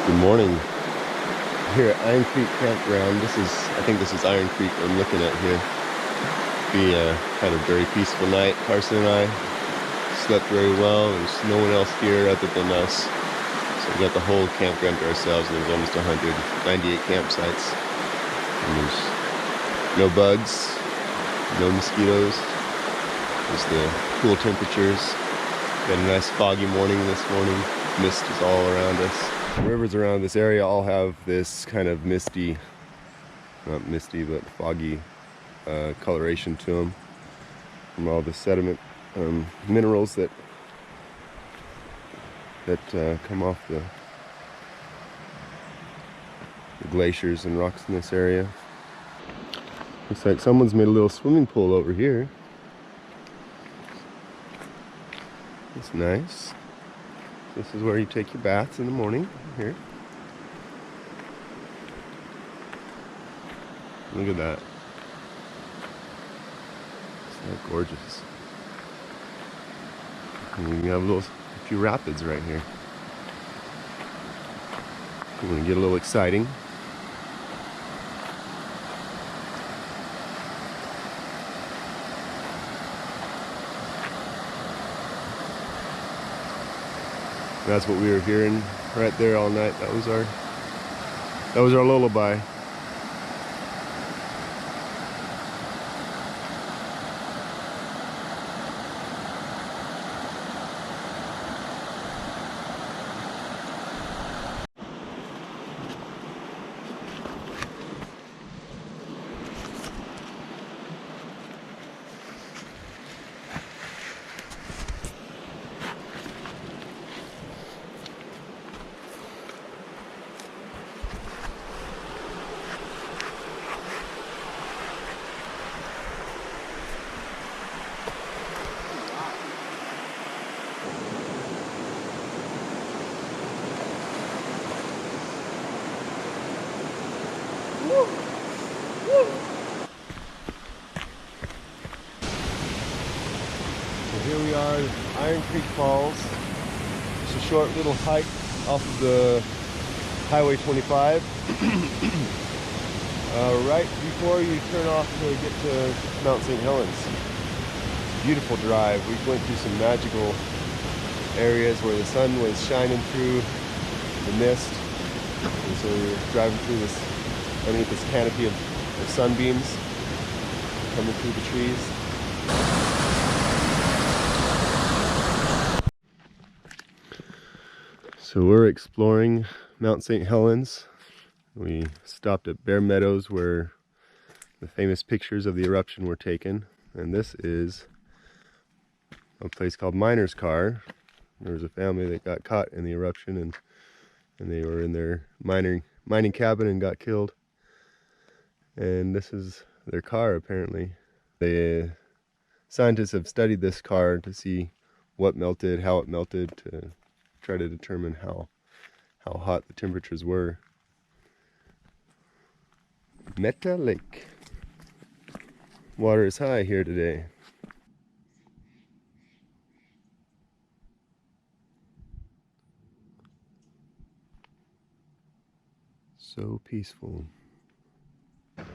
Good morning. Here at Iron Creek Campground. I think this is Iron Creek I'm looking at here. Had a very peaceful night. Carson and I slept very well. There's no one else here other than us. So we got the whole campground to ourselves, and there's almost 198 campsites. And there's no bugs, no mosquitoes, just the cool temperatures. Got a nice foggy morning this morning. Mist is all around us. The rivers around this area all have this kind of misty, not misty, but foggy coloration to them from all the sediment minerals that come off the glaciers and rocks in this area. Looks like someone's made a little swimming pool over here. It's nice. This is where you take your baths in the morning, here. Look at that. Isn't that gorgeous? And we have a few rapids right here. We're gonna get a little exciting. That's what we were hearing right there all night. That was our lullaby. So here we are at Iron Creek Falls. It's a short little hike off of the Highway 25. Right before you turn off to get to Mount St. Helens. Beautiful drive. We went through some magical areas where the sun was shining through the mist. And so we were driving through this, underneath this canopy of sunbeams coming through the trees. So we're exploring Mount St. Helens. We stopped at Bear Meadows where the famous pictures of the eruption were taken. And this is a place called Miner's Car. There was a family that got caught in the eruption and they were in their mining cabin and got killed. And this is their car, apparently. The scientists have studied this car to see what melted, how it melted, to try to determine how hot the temperatures were. Meta Lake. Water is high here today. So peaceful. So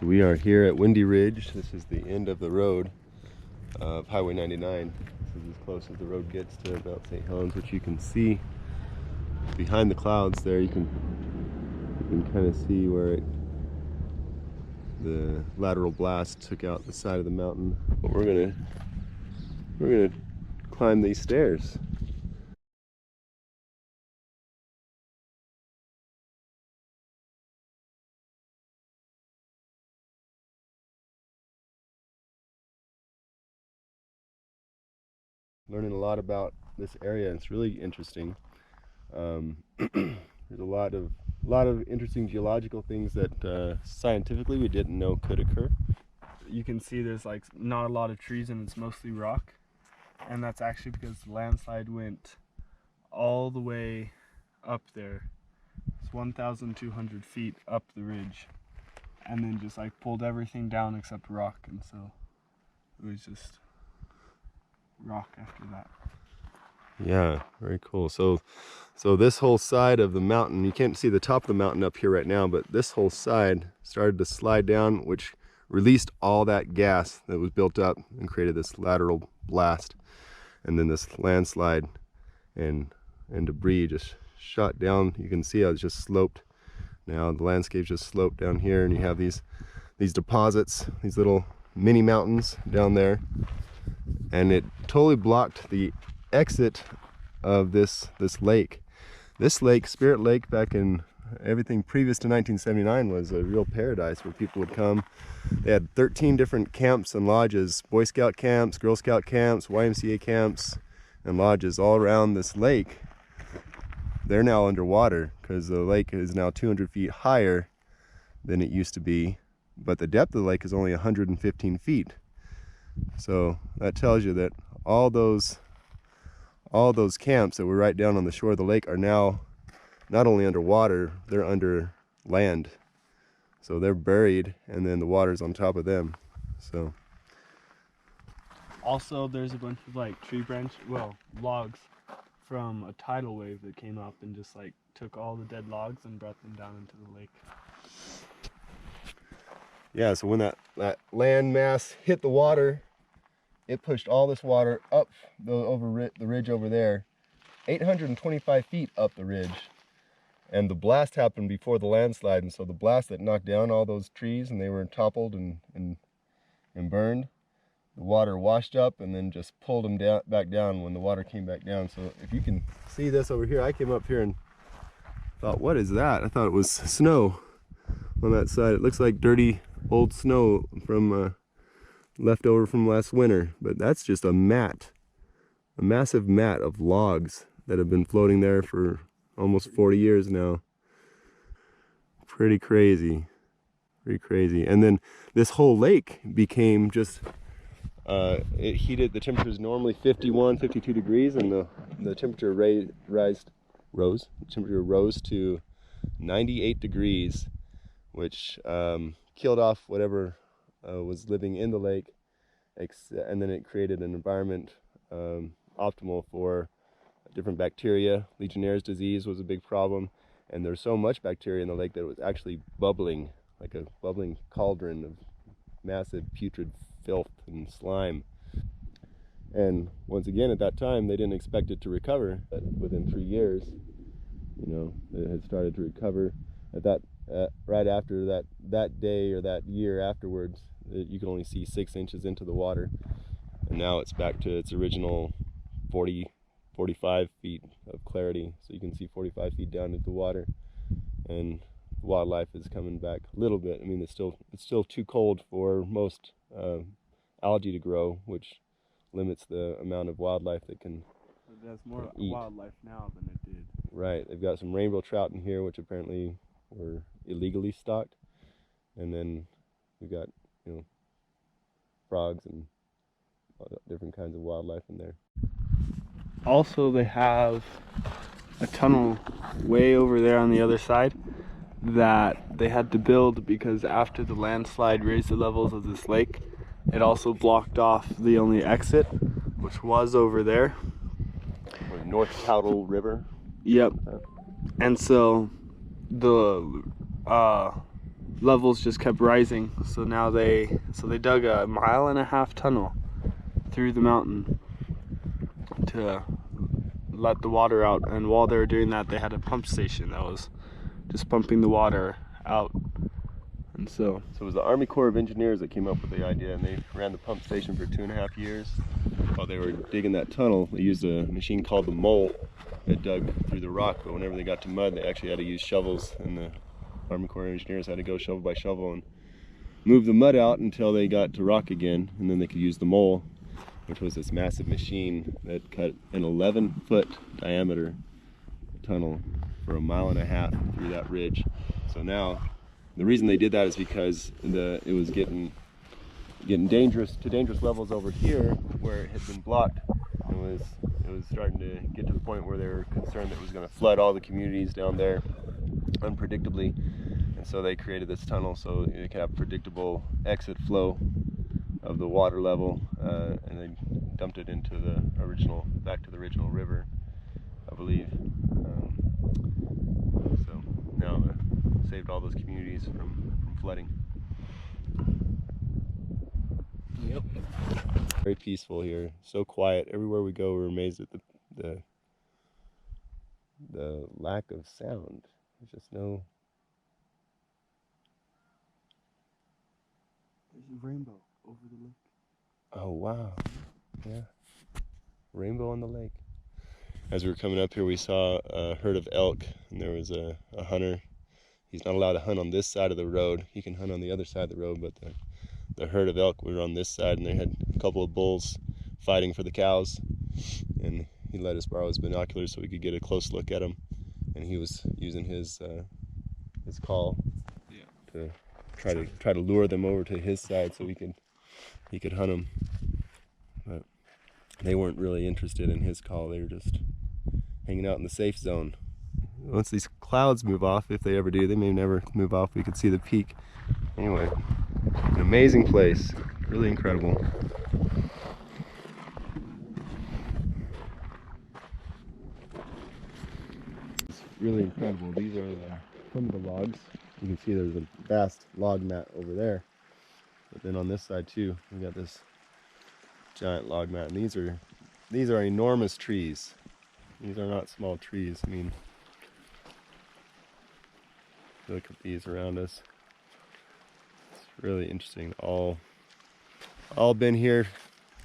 we are here at Windy Ridge. This is the end of the road of Highway 99. This is as close as the road gets to Mount St. Helens, which you can see behind the clouds there. You can kind of see where the lateral blast took out the side of the mountain. But we're gonna climb these stairs. Learning a lot about this area. It's really interesting. There's a lot of interesting geological things that scientifically we didn't know could occur. You can see there's like not a lot of trees and it's mostly rock, and that's actually because the landslide went all the way up there. It's 1,200 feet up the ridge, and then just like pulled everything down except rock, and so it was just rock after that. Yeah, very cool. So this whole side of the mountain, you can't see the top of the mountain up here right now, but this whole side started to slide down, which released all that gas that was built up and created this lateral blast. And then this landslide and debris just shot down. You can see how it's just sloped. Now the landscape's just sloped down here, and you have these deposits, these little mini mountains down there. And it totally blocked the exit of this lake. This lake, Spirit Lake, back in everything previous to 1979, was a real paradise where people would come. They had 13 different camps and lodges, Boy Scout camps, Girl Scout camps, YMCA camps, and lodges all around this lake. They're now underwater because the lake is now 200 feet higher than it used to be, but the depth of the lake is only 115 feet. So that tells you that all those camps that were right down on the shore of the lake are now not only underwater, they're under land. So they're buried, and then the water's on top of them. So Also, there's a bunch of like logs from a tidal wave that came up and just like took all the dead logs and brought them down into the lake. yeah, so when that land mass hit the water, it pushed all this water up over the ridge over there, 825 feet up the ridge. And the blast happened before the landslide, and so the blast that knocked down all those trees and they were toppled and burned, the water washed up and then just pulled them back down when the water came back down. So if you can see this over here, I came up here and thought, what is that? I thought it was snow on that side. It looks like dirty old snow from left over from last winter, but that's just a massive mat of logs that have been floating there for almost 40 years now. Pretty crazy. And then this whole lake became just it heated. The temperature is normally 51, 52 degrees, and the temperature rose to 98 degrees, which killed off whatever was living in the lake, and then it created an environment optimal for different bacteria. Legionnaire's disease was a big problem, and there's so much bacteria in the lake that it was actually bubbling, like a bubbling cauldron of massive putrid filth and slime. And once again, at that time, they didn't expect it to recover, but within 3 years, it had started to recover. Right after that day or that year afterwards, you could only see 6 inches into the water, and now it's back to its original 45 feet of clarity, so you can see 45 feet down into the water, and wildlife is coming back a little bit. I mean, it's still too cold for most algae to grow, which limits the amount of wildlife that can There's more eat. wildlife now than it did. Right, they've got some rainbow trout in here, which apparently were illegally stocked, and then we've got frogs and different kinds of wildlife in there. Also, they have a tunnel way over there on the other side that they had to build because after the landslide raised the levels of this lake, it also blocked off the only exit, which was over there. Or North Toutle River. Yep. And so the levels just kept rising. So now they dug a 1.5 mile tunnel through the mountain to let the water out, and while they were doing that, they had a pump station that was just pumping the water out. And so it was the Army Corps of Engineers that came up with the idea, and they ran the pump station for 2.5 years. While they were digging that tunnel, they used a machine called the mole that dug through the rock, but whenever they got to mud, they actually had to use shovels, and the Army Corps of Engineers had to go shovel by shovel and move the mud out until they got to rock again, and then they could use the mole, which was this massive machine that cut an 11-foot diameter tunnel for 1.5 miles through that ridge. So now, the reason they did that is because it was getting dangerous levels over here where it had been blocked. It was starting to get to the point where they were concerned that it was going to flood all the communities down there unpredictably, and so they created this tunnel so they could have predictable exit flow of the water level, and they dumped it into the back to the original river, I believe. So now saved all those communities from flooding. Yep. Very peaceful here, so quiet. Everywhere we go, we're amazed at the lack of sound. There's just no. There's a rainbow over the lake. Oh wow, yeah, rainbow on the lake. As we were coming up here, we saw a herd of elk, and there was a hunter. He's not allowed to hunt on this side of the road. He can hunt on the other side of the road, but the herd of elk were on this side, and they had a couple of bulls fighting for the cows. And he let us borrow his binoculars so we could get a close look at him. And he was using his call to try to lure them over to his side so he could hunt them. But they weren't really interested in his call. They were just hanging out in the safe zone. Once these clouds move off, if they ever do, they may never move off. We could see the peak. Anyway, an amazing place, really incredible. It's really incredible. These are some of the logs. You can see there's a vast log mat over there. But then on this side too, we got this giant log mat. And these are enormous trees. These are not small trees. I mean, look at these around us. It's really interesting. All been here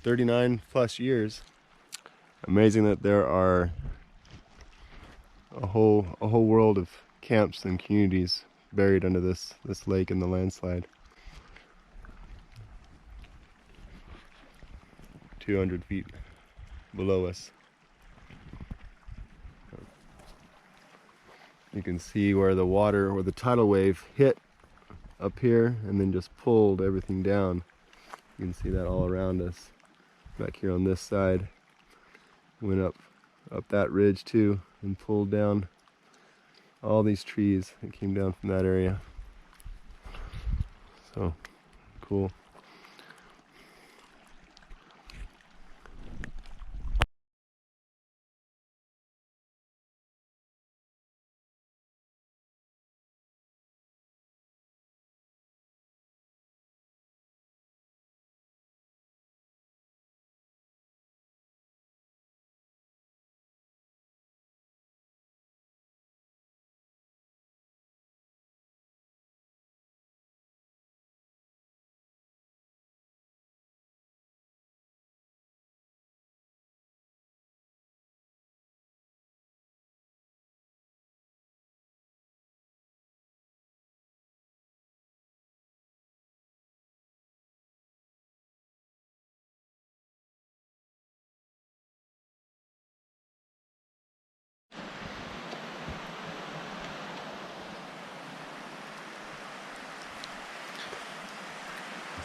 39 plus years. Amazing that there are a whole world of camps and communities buried under this lake and the landslide. 200 feet below us. You can see where the tidal wave hit up here and then just pulled everything down. You can see that all around us. Back here on this side, went up that ridge too and pulled down all these trees that came down from that area. So cool.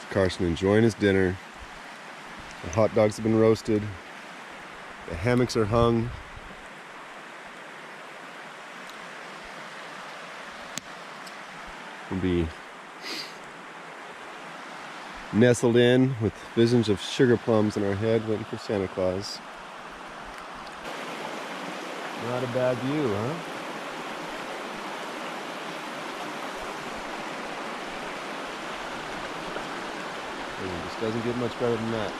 Carson enjoying his dinner. The hot dogs have been roasted. The hammocks are hung. We'll be nestled in with visions of sugar plums in our head, waiting for Santa Claus. Not a bad view, huh? It just doesn't get much better than that.